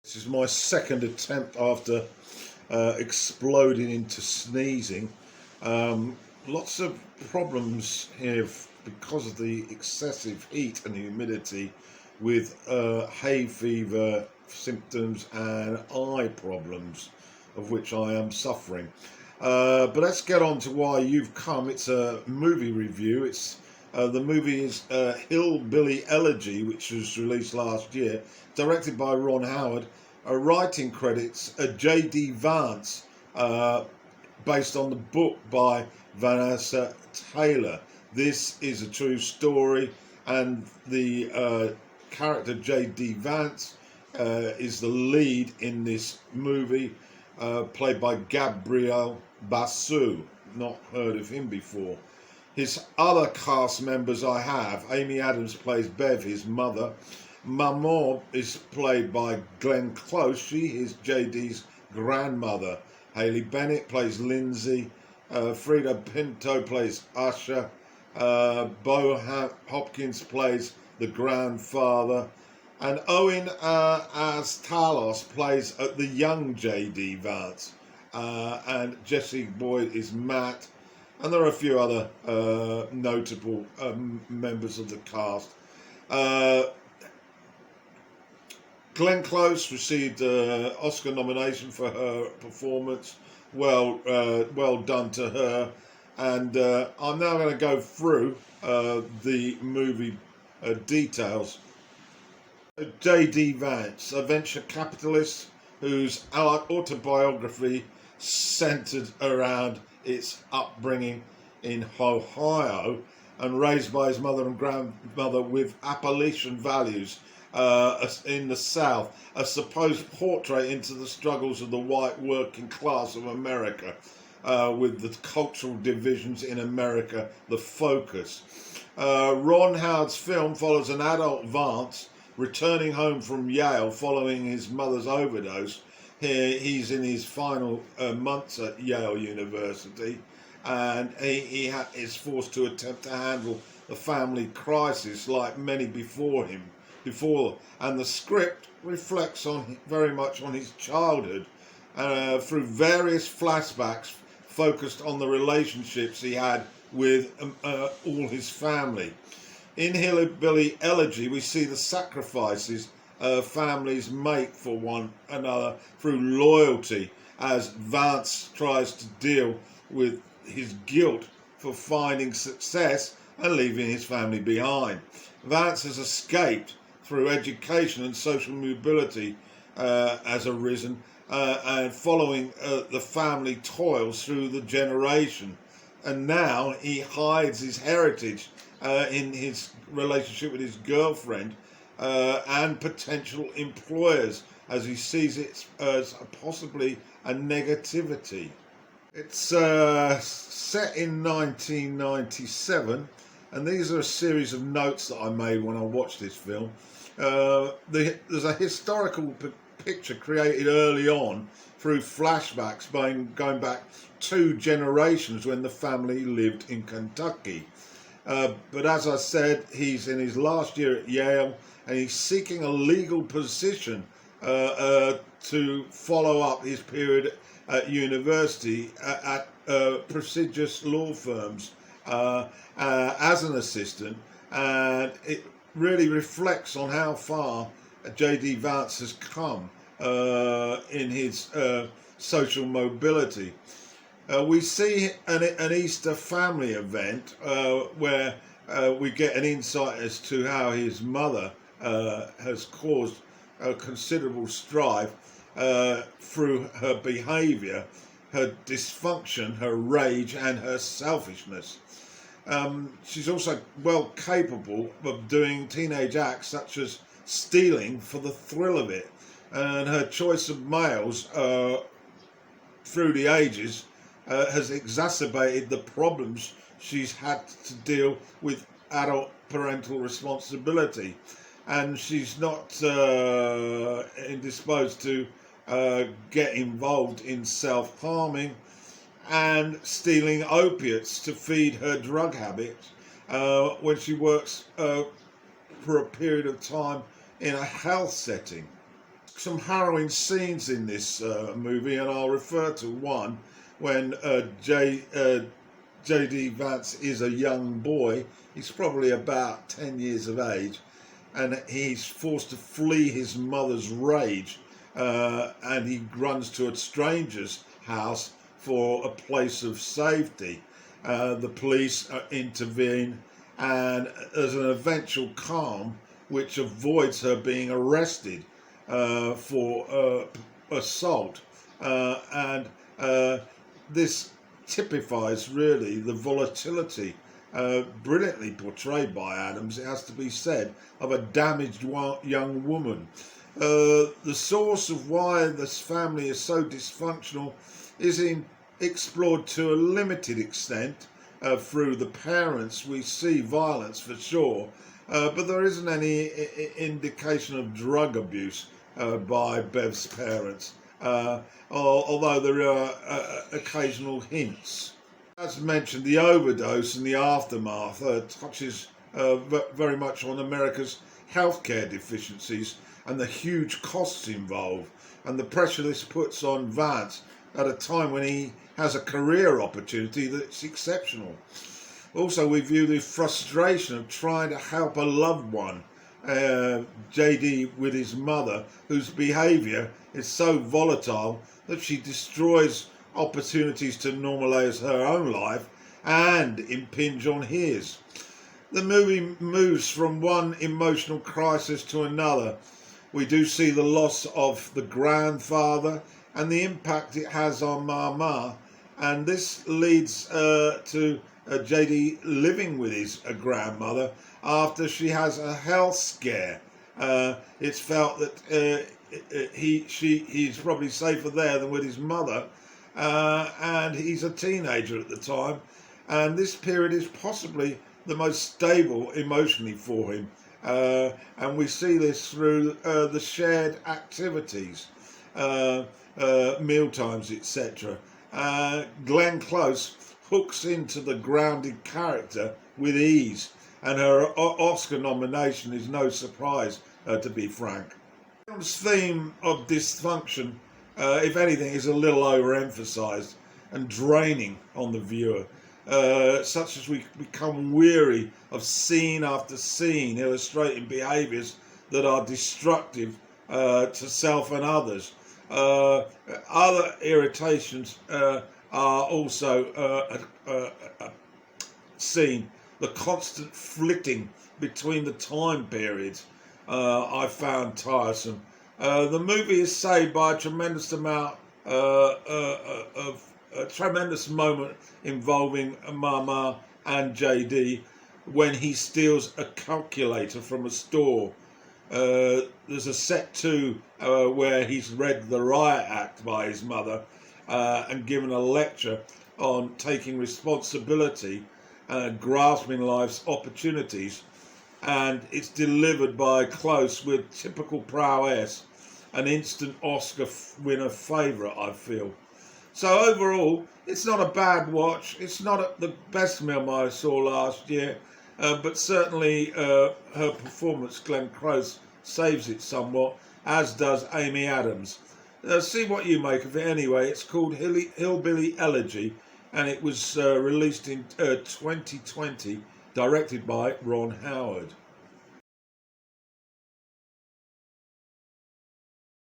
This is my second attempt after exploding into sneezing. Lots of problems here because of the excessive heat and humidity with hay fever symptoms and eye problems, of which I am suffering. But let's get on to why you've come. It's a movie review. The movie is Hillbilly Elegy, which was released last year, directed by Ron Howard. Writing credits J.D. Vance, based on the book by Vanessa Taylor. This is a true story, and the character J.D. Vance is the lead in this movie, played by Gabriel Basso. Not heard of him before. His other cast members I have: Amy Adams plays Bev, his mother. Maman is played by Glenn Close. She is JD's grandmother. Haley Bennett plays Lindsay. Frida Pinto plays Usher. Bo Hopkins plays the grandfather. And Owen as Talos plays the young JD Vance. And Jesse Boyd is Matt. And there are a few other notable members of the cast. Glenn Close received an Oscar nomination for her performance. Well done to her. And I'm now going to go through the movie details. J.D. Vance, a venture capitalist whose autobiography centered around its upbringing in Ohio and raised by his mother and grandmother with Appalachian values in the South, a supposed portrait into the struggles of the white working class of America, with the cultural divisions in America the focus. Ron Howard's film follows an adult Vance returning home from Yale following his mother's overdose. Here he's in his final months at Yale University, and he is forced to attempt to handle the family crisis like many before, and the script reflects very much on his childhood through various flashbacks focused on the relationships he had with all his family. In Hillbilly Elegy, we see the sacrifices families make for one another through loyalty, as Vance tries to deal with his guilt for finding success and leaving his family behind. Vance has escaped through education and social mobility as arisen, and following the family toils through the generation. And now he hides his heritage in his relationship with his girlfriend and potential employers, as he sees it as possibly a negativity. It's set in 1997, and these are a series of notes that I made when I watched this film. There's a historical picture created early on through flashbacks going back 2 generations when the family lived in Kentucky. But as I said, he's in his last year at Yale, and he's seeking a legal position to follow up his period at university at prestigious law firms as an assistant, and it really reflects on how far J.D. Vance has come in his social mobility. We see an Easter family event where we get an insight as to how his mother has caused a considerable strife through her behaviour, her dysfunction, her rage and her selfishness. She's also well capable of doing teenage acts such as stealing for the thrill of it, and her choice of males through the ages has exacerbated the problems she's had to deal with adult parental responsibility, and she's not indisposed to get involved in self-harming and stealing opiates to feed her drug habits when she works for a period of time in a health setting. some harrowing scenes in this movie, and I'll refer to one when J.D. Vance is a young boy. He's probably about 10 years of age, and he's forced to flee his mother's rage, and he runs to a stranger's house for a place of safety. The police intervene, and there's an eventual calm which avoids her being arrested for assault, and this typifies really the volatility, brilliantly portrayed by Adams, it has to be said, of a damaged young woman. The source of why this family is so dysfunctional is explored to a limited extent through the parents. We see violence for sure, but there isn't any indication of drug abuse by Bev's parents, although there are occasional hints. As mentioned, the overdose and the aftermath touches very much on America's healthcare deficiencies and the huge costs involved, and the pressure this puts on Vance at a time when he has a career opportunity that's exceptional. Also, we view the frustration of trying to help a loved one, JD, with his mother, whose behaviour is so volatile that she destroys opportunities to normalise her own life and impinge on his. The movie moves from one emotional crisis to another. We do see the loss of the grandfather and the impact it has on Mama, and this leads to JD living with his grandmother after she has a health scare. It's felt that he's probably safer there than with his mother, and he's a teenager at the time, and this period is possibly the most stable emotionally for him, and we see this through the shared activities, meal times, etc. Glenn Close hooks into the grounded character with ease, and her Oscar nomination is no surprise, to be frank. The film's theme of dysfunction, if anything, is a little overemphasised and draining on the viewer, such as we become weary of scene after scene illustrating behaviours that are destructive to self and others. Other irritations are also seen. The constant flitting between the time periods I found tiresome. The movie is saved by a tremendous amount of a tremendous moment involving Mama and JD when he steals a calculator from a store. There's a set too where he's read the Riot Act by his mother and given a lecture on taking responsibility and grasping life's opportunities, and it's delivered by Close with typical prowess, an instant Oscar winner favourite, I feel. So overall, it's not a bad watch. It's not the best film I saw last year, but certainly her performance, Glenn Close, saves it somewhat, as does Amy Adams. See what you make of it anyway. It's called Hillbilly Elegy, and it was released in 2020, directed by Ron Howard.